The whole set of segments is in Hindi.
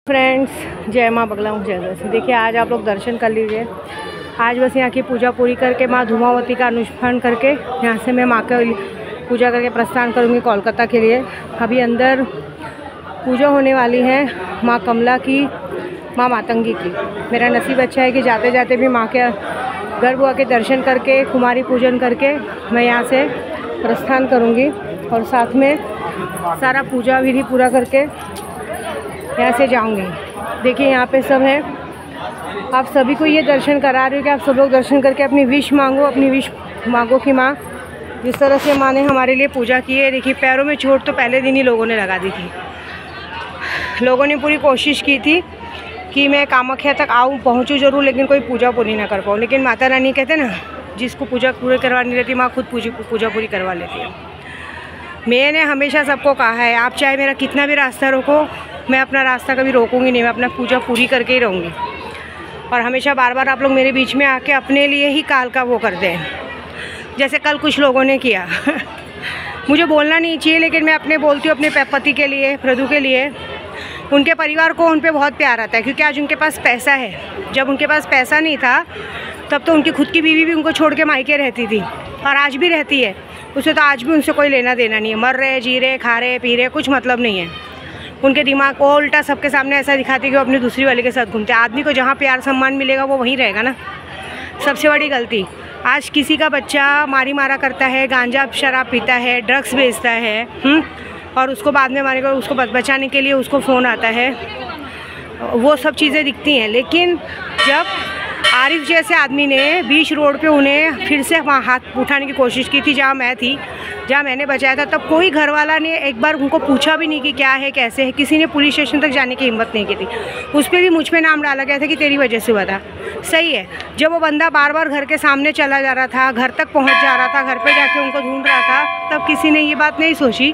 फ्रेंड्स, जय माँ बगला जय दर्शन। देखिए, आज आप लोग दर्शन कर लीजिए। आज बस यहाँ की पूजा पूरी करके माँ धूमावती का अनुष्ठान करके यहाँ से मैं माँ के पूजा करके प्रस्थान करूँगी कोलकाता के लिए। अभी अंदर पूजा होने वाली है माँ कमला की, माँ मातंगी की। मेरा नसीब अच्छा है कि जाते जाते भी माँ के गर्भ के दर्शन करके कुमारी पूजन करके मैं यहाँ से प्रस्थान करूँगी और साथ में सारा पूजा विधि पूरा करके यहाँ से जाऊँगी। देखिए, यहाँ पे सब है। आप सभी को ये दर्शन करा रही हूँ कि आप सब लोग दर्शन करके अपनी विश मांगो, अपनी विश मांगो कि माँ जिस तरह से माँ ने हमारे लिए पूजा की है। देखिए, पैरों में चोट तो पहले दिन ही लोगों ने लगा दी थी। लोगों ने पूरी कोशिश की थी कि मैं कामाख्या तक आऊँ, पहुँचूँ ज़रूर, लेकिन कोई पूजा पूरी ना कर पाऊँ। लेकिन माता रानी कहते ना, जिसको पूजा पूरी करवानी रहती माँ खुद पूजा पूरी करवा लेती है। मैंने हमेशा सबको कहा है, आप चाहे मेरा कितना भी रास्ता रोको, मैं अपना रास्ता कभी रोकूंगी नहीं। मैं अपना पूजा पूरी करके ही रहूँगी। और हमेशा बार बार आप लोग मेरे बीच में आके अपने लिए ही काल का वो करते हैं, जैसे कल कुछ लोगों ने किया। मुझे बोलना नहीं चाहिए, लेकिन मैं अपने बोलती हूँ अपने पति के लिए, प्रदू के लिए। उनके परिवार को उन पर बहुत प्यार आता है, क्योंकि आज उनके पास पैसा है। जब उनके पास पैसा नहीं था तब तो उनकी खुद की बीवी भी उनको छोड़ के मायके रहती थी, और आज भी रहती है। उसे तो आज भी उनसे कोई लेना देना नहीं है। मर रहे, जी रहे, खा रहे, पी रहे, कुछ मतलब नहीं है। उनके दिमाग को उल्टा सबके सामने ऐसा दिखाते कि वो अपनी दूसरी वाले के साथ घूमते। आदमी को जहाँ प्यार सम्मान मिलेगा वो वहीं रहेगा ना। सबसे बड़ी गलती आज किसी का बच्चा मारी मारा करता है, गांजा शराब पीता है, ड्रग्स बेचता है, और उसको बाद में मारेगा, उसको बचाने के लिए उसको फ़ोन आता है। वो सब चीज़ें दिखती हैं। लेकिन जब आरिफ जैसे आदमी ने बीच रोड पे उन्हें फिर से वहाँ हाथ उठाने की कोशिश की थी, जहाँ मैं थी, जहाँ मैंने बचाया था, तब कोई घर वाला ने एक बार उनको पूछा भी नहीं कि क्या है, कैसे है। किसी ने पुलिस स्टेशन तक जाने की हिम्मत नहीं की थी। उस पर भी मुझ पे नाम डाला गया था कि तेरी वजह से हुआ था। सही है, जब वो बंदा बार बार घर के सामने चला जा रहा था, घर तक पहुँच जा रहा था, घर पर जाके उनको ढूंढ रहा था, तब किसी ने ये बात नहीं सोची।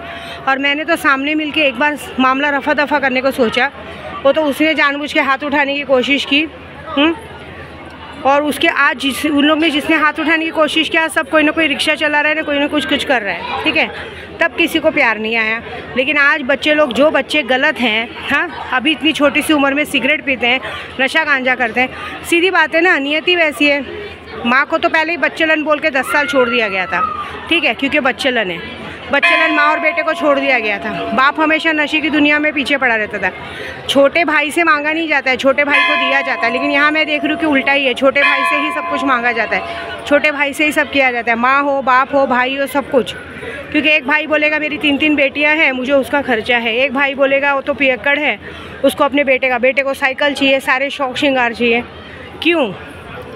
और मैंने तो सामने मिल के एक बार मामला रफा दफा करने को सोचा। वो तो उसने जानबूझ के हाथ उठाने की कोशिश की। और उसके आज उन लोग ने जिसने हाथ उठाने की कोशिश किया, सब कोई ना कोई रिक्शा चला रहा है, कोई ना कुछ कर रहा है, ठीक है। तब किसी को प्यार नहीं आया। लेकिन आज बच्चे लोग, जो बच्चे गलत हैं, हाँ, अभी इतनी छोटी सी उम्र में सिगरेट पीते हैं, नशा गांजा करते हैं। सीधी बात है ना, नियति वैसी है। माँ को तो पहले ही बच्चेलन बोल के 10 साल छोड़ दिया गया था, ठीक है, क्योंकि बच्चेलन है। बच्चेलन माँ और बेटे को छोड़ दिया गया था। बाप हमेशा नशे की दुनिया में पीछे पड़ा रहता था। छोटे भाई से मांगा नहीं जाता है, छोटे भाई को दिया जाता है। लेकिन यहाँ मैं देख रही हूँ कि उल्टा ही है। छोटे भाई से ही सब कुछ मांगा जाता है, छोटे भाई से ही सब किया जाता है। माँ हो, बाप हो, भाई हो, सब कुछ। क्योंकि एक भाई बोलेगा मेरी 3 बेटियाँ हैं, मुझे उसका खर्चा है। एक भाई बोलेगा वो तो पियक्कड़ है, उसको अपने बेटे को साइकिल चाहिए, सारे शौक श्रृंगार चाहिए। क्यों?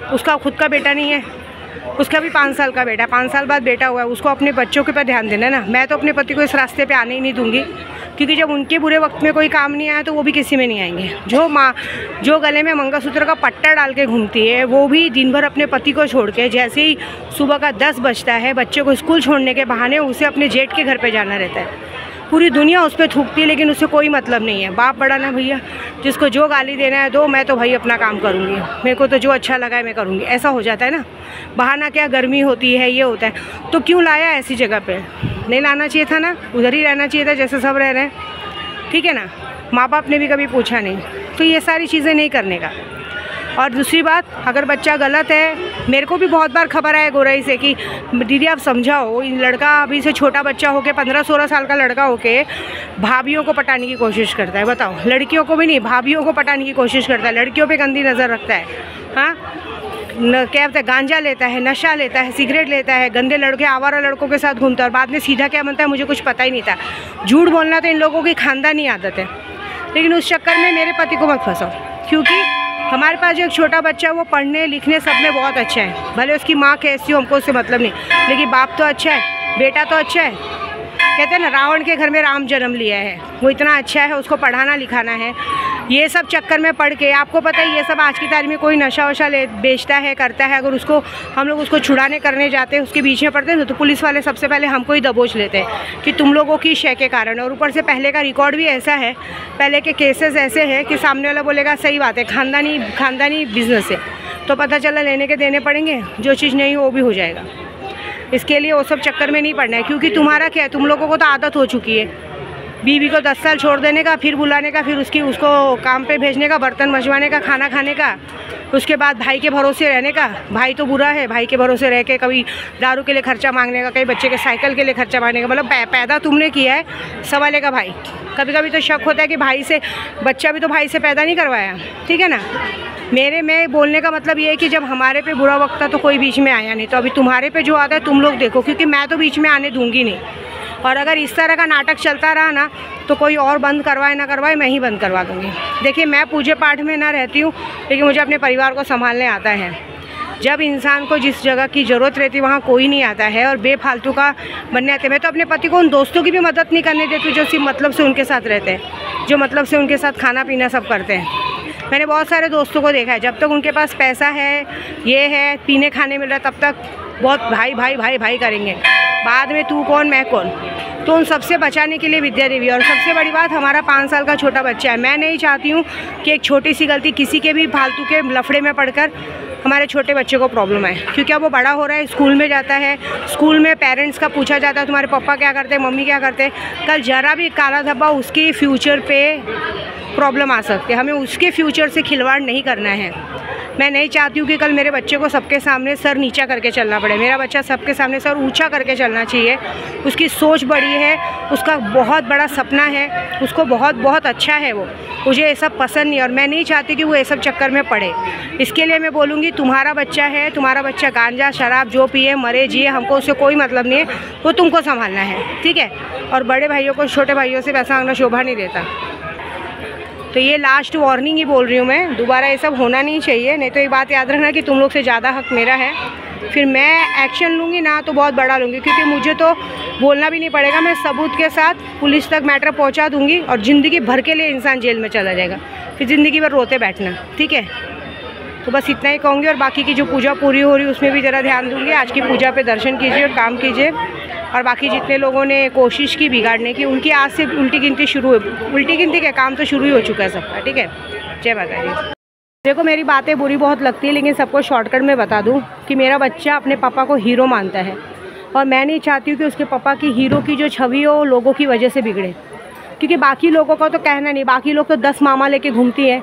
उसका खुद का बेटा नहीं है, उसका भी 5 साल का बेटा, 5 साल बाद बेटा हुआ है। उसको अपने बच्चों के पर ध्यान देना है ना। मैं तो अपने पति को इस रास्ते पे आने ही नहीं दूंगी, क्योंकि जब उनके बुरे वक्त में कोई काम नहीं आया तो वो भी किसी में नहीं आएंगे। जो माँ जो गले में मंगलसूत्र का पट्टा डाल के घूमती है, वो भी दिन भर अपने पति को छोड़ के, जैसे ही सुबह का 10 बजता है, बच्चे को स्कूल छोड़ने के बहाने उसे अपने जेठ के घर पर जाना रहता है। पूरी दुनिया उस पर थूकती है, लेकिन उससे कोई मतलब नहीं है। बाप बड़ा ना भैया, जिसको जो गाली देना है दो, मैं तो भाई अपना काम करूँगी, मेरे को तो जो अच्छा लगा है मैं करूँगी। ऐसा हो जाता है ना। बहाना क्या, गर्मी होती है, ये होता है, तो क्यों लाया ऐसी जगह पे? नहीं लाना चाहिए था ना, उधर ही रहना चाहिए था जैसे सब रह रहे हैं, ठीक है ना। माँ बाप ने भी कभी पूछा नहीं, तो ये सारी चीज़ें नहीं करने का। और दूसरी बात, अगर बच्चा गलत है, मेरे को भी बहुत बार खबर आया गोरई से कि दीदी आप समझाओ, लड़का अभी से छोटा बच्चा होके 15-16 साल का लड़का होके भाभीयों को पटाने की कोशिश करता है। बताओ, लड़कियों को भी नहीं, भाभीयों को पटाने की कोशिश करता है, लड़कियों पे गंदी नज़र रखता है। हाँ, क्या बोलते हैं, गांजा लेता है, नशा लेता है, सिगरेट लेता है, गंदे लड़के आवारा लड़कों के साथ घूमता है, और बाद में सीधा क्या बनता है मुझे कुछ पता ही नहीं था। झूठ बोलना तो इन लोगों की खानदानी आदत है। लेकिन उस चक्कर में मेरे पति को मत फंसाओ, क्योंकि हमारे पास जो एक छोटा बच्चा है वो पढ़ने लिखने सब में बहुत अच्छा है। भले उसकी माँ कैसी हो, हमको उससे मतलब नहीं, लेकिन बाप तो अच्छा है, बेटा तो अच्छा है। कहते हैं ना, रावण के घर में राम जन्म लिया है। वो इतना अच्छा है, उसको पढ़ाना लिखाना है। ये सब चक्कर में पढ़ के, आपको पता है ये सब आज की तारीख में कोई नशा वशा बेचता है, करता है, अगर उसको हम लोग उसको छुड़ाने करने जाते हैं, उसके बीच में पड़ते हैं, तो पुलिस वाले सबसे पहले हमको ही दबोच लेते हैं कि तुम लोगों की शय के कारण। और ऊपर से पहले का रिकॉर्ड भी ऐसा है, पहले के केसेस ऐसे हैं कि सामने वाला बोलेगा सही बात है, खानदानी बिजनेस है, तो पता चला लेने के देने पड़ेंगे, जो चीज़ नहीं हो वो भी हो जाएगा। इसके लिए वो सब चक्कर में नहीं पड़ना है, क्योंकि तुम्हारा क्या है, तुम लोगों को तो आदत हो चुकी है। बीवी को 10 साल छोड़ देने का, फिर बुलाने का, फिर उसको काम पे भेजने का, बर्तन मजवाने का, खाना खाने का, उसके बाद भाई के भरोसे रहने का। भाई तो बुरा है, भाई के भरोसे रह के कभी दारू के लिए खर्चा मांगने का, कभी बच्चे के साइकिल के लिए खर्चा मांगने का। मतलब पैदा तुमने किया है, सवाले का भाई। कभी कभी तो शक होता है कि भाई से बच्चा भी तो भाई से पैदा नहीं करवाया, ठीक है ना। मैं बोलने का मतलब ये है कि जब हमारे पे बुरा वक्त था तो कोई बीच में आया नहीं, तो अभी तुम्हारे पे जो आता है तुम लोग देखो, क्योंकि मैं तो बीच में आने दूंगी नहीं। और अगर इस तरह का नाटक चलता रहा ना तो कोई और बंद करवाए ना करवाए, मैं ही बंद करवा दूँगी। देखिए, मैं पूजे पाठ में ना रहती हूँ, लेकिन मुझे अपने परिवार को संभालने आता है। जब इंसान को जिस जगह की ज़रूरत रहती है वहाँ कोई नहीं आता है और बेफालतू का बनने आते हैं। मैं तो अपने पति को उन दोस्तों की भी मदद नहीं करने देती जो सिर्फ मतलब से उनके साथ रहते हैं, जो मतलब से उनके साथ खाना पीना सब करते हैं। मैंने बहुत सारे दोस्तों को देखा है, जब तक उनके पास पैसा है, ये है, पीने खाने मिल रहा है, तब तक बहुत भाई भाई भाई भाई करेंगे। बाद में तू कौन मैं कौन। तो उन सबसे बचाने के लिए विद्या देवी। और सबसे बड़ी बात, हमारा 5 साल का छोटा बच्चा है। मैं नहीं चाहती हूँ कि एक छोटी सी गलती किसी के भी फालतू के लफड़े में पड़कर हमारे छोटे बच्चे को प्रॉब्लम है। क्योंकि अब वो बड़ा हो रहा है, स्कूल में जाता है, स्कूल में पेरेंट्स का पूछा जाता है तुम्हारे पापा क्या करते हैं, मम्मी क्या करते हैं। कल जरा भी काला धब्बा उसके फ्यूचर पे प्रॉब्लम आ सकती है। हमें उसके फ्यूचर से खिलवाड़ नहीं करना है। मैं नहीं चाहती हूँ कि कल मेरे बच्चे को सबके सामने सर नीचा करके चलना पड़े। मेरा बच्चा सबके सामने सर ऊंचा करके चलना चाहिए। उसकी सोच बड़ी है, उसका बहुत बड़ा सपना है, उसको बहुत बहुत अच्छा है वो। मुझे ये सब पसंद नहीं और मैं नहीं चाहती कि वो ये सब चक्कर में पड़े। इसके लिए मैं बोलूँगी, तुम्हारा बच्चा है, तुम्हारा बच्चा गांजा शराब जो पिए मरे जिए, हमको उससे कोई मतलब नहीं है, वो तुमको संभालना है, ठीक है। और बड़े भाइयों को छोटे भाइयों से पैसा मांगना शोभा नहीं देता। तो ये लास्ट वार्निंग ही बोल रही हूँ मैं, दोबारा ये सब होना नहीं चाहिए। नहीं तो ये बात याद रखना कि तुम लोग से ज़्यादा हक मेरा है। फिर मैं एक्शन लूँगी ना तो बहुत बड़ा लूँगी, क्योंकि मुझे तो बोलना भी नहीं पड़ेगा। मैं सबूत के साथ पुलिस तक मैटर पहुँचा दूँगी और ज़िंदगी भर के लिए इंसान जेल में चला जाएगा, फिर ज़िंदगी भर रोते बैठना, ठीक है। तो बस इतना ही कहूँगी। और बाकी की जो पूजा पूरी हो रही है उसमें भी ज़रा ध्यान दूँगी। आज की पूजा पे दर्शन कीजिए और काम कीजिए। और बाकी जितने लोगों ने कोशिश की बिगाड़ने की, उनकी आज से उल्टी गिनती शुरू है। उल्टी गिनती का काम तो शुरू ही हो चुका है सबका, ठीक है। जय माता दी। देखो, मेरी बातें बुरी बहुत लगती है, लेकिन सबको शॉर्टकट में बता दूं कि मेरा बच्चा अपने पापा को हीरो मानता है और मैं नहीं चाहती हूँ कि उसके पापा की हीरो की जो छवि हो लोगों की वजह से बिगड़े। क्योंकि बाकी लोगों का तो कहना नहीं, बाकी लोग तो 10 मामा लेके घूमती है,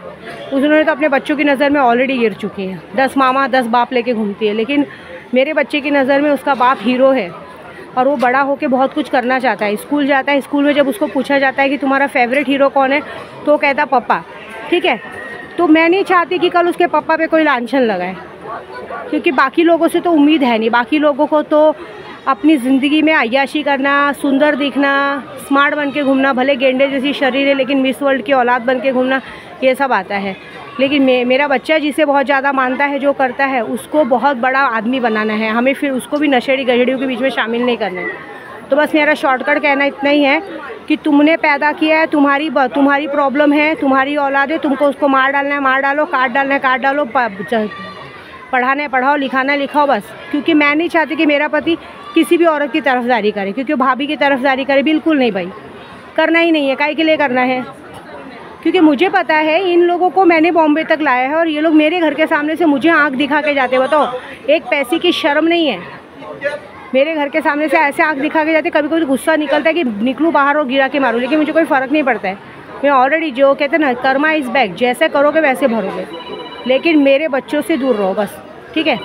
उन्होंने तो अपने बच्चों की नज़र में ऑलरेडी गिर चुकी हैं। 10 मामा 10 बाप लेके घूमती है, लेकिन मेरे बच्चे की नज़र में उसका बाप हीरो है और वो बड़ा होके बहुत कुछ करना चाहता है। स्कूल जाता है, स्कूल में जब उसको पूछा जाता है कि तुम्हारा फेवरेट हीरो कौन है, तो वो कहता पापा, ठीक है। तो मैं नहीं चाहती कि कल उसके पापा पे कोई लांछन लगाए, क्योंकि बाकी लोगों से तो उम्मीद है नहीं। बाकी लोगों को तो अपनी ज़िंदगी में अय्याशी करना, सुंदर दिखना, स्मार्ट बन के घूमना, भले गेंडे जैसी शरीर है लेकिन मिस वर्ल्ड की औलाद बन के घूमना, ये सब आता है। लेकिन मेरा बच्चा जिसे बहुत ज़्यादा मानता है, जो करता है, उसको बहुत बड़ा आदमी बनाना है। हमें फिर उसको भी नशेड़ी गजड़ियों के बीच में शामिल नहीं करना है। तो बस मेरा शॉर्टकट कहना इतना ही है कि तुमने पैदा किया है, तुम्हारी प्रॉब्लम है, तुम्हारी औलाद है, तुमको उसको मार डालना है मार डालो, काट डालना है काट डालो, पढ़ाना है पढ़ाओ, लिखाना है लिखाओ, बस। क्योंकि मैं नहीं चाहती कि मेरा पति किसी भी औरत की तरफदारी करे, क्योंकि वो भाभी की तरफदारी करे, बिल्कुल नहीं भाई, करना ही नहीं है। काहे के लिए करना है? क्योंकि मुझे पता है इन लोगों को मैंने बॉम्बे तक लाया है और ये लोग मेरे घर के सामने से मुझे आंख दिखा के जाते। बताओ, एक पैसे की शर्म नहीं है? मेरे घर के सामने से ऐसे आंख दिखा के जाते। कभी कभी गुस्सा निकलता है कि निकलूँ बाहर और गिरा के मारूँ, लेकिन मुझे कोई फ़र्क नहीं पड़ता है। मैं ऑलरेडी, जो कहते हैं ना, कर्मा इज़ बैक, जैसे करोगे वैसे भरोगे। लेकिन मेरे बच्चों से दूर रहो बस, ठीक है।